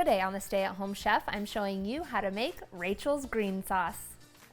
Today on the Stay at Home Chef, I'm showing you how to make Rachel's green sauce.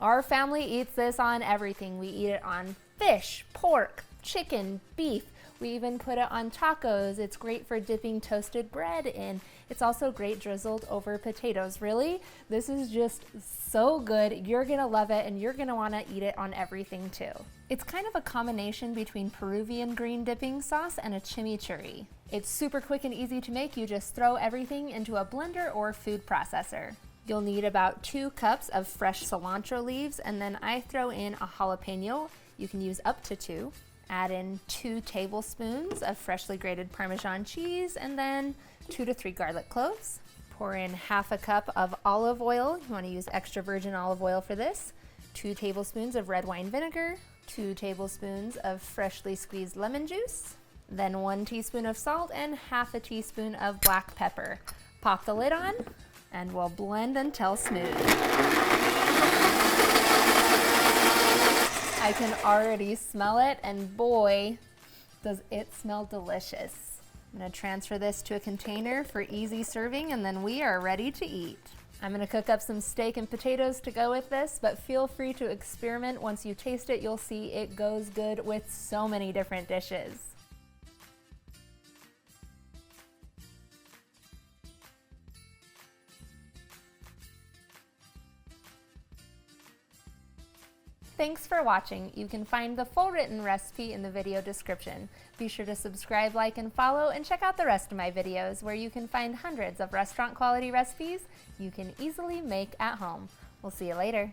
Our family eats this on everything. We eat it on fish, pork, chicken, beef. We even put it on tacos. It's great for dipping toasted bread in. It's also great drizzled over potatoes. Really, this is just so good. You're gonna love it and you're gonna wanna eat it on everything too. It's kind of a combination between Peruvian green dipping sauce and a chimichurri. It's super quick and easy to make. You just throw everything into a blender or food processor. You'll need about 2 cups of fresh cilantro leaves, and then I throw in a jalapeno. You can use up to 2. Add in 2 tablespoons of freshly grated Parmesan cheese, and then 2 to 3 garlic cloves. Pour in half a cup of olive oil. You want to use extra virgin olive oil for this. 2 tablespoons of red wine vinegar. 2 tablespoons of freshly squeezed lemon juice. Then 1 teaspoon of salt and half a teaspoon of black pepper. Pop the lid on, and we'll blend until smooth. I can already smell it, and boy, does it smell delicious. I'm gonna transfer this to a container for easy serving, and then we are ready to eat. I'm gonna cook up some steak and potatoes to go with this, but feel free to experiment. Once you taste it, you'll see it goes good with so many different dishes. Thanks for watching. You can find the full written recipe in the video description. Be sure to subscribe, like, and follow, and check out the rest of my videos where you can find hundreds of restaurant quality recipes you can easily make at home. We'll see you later.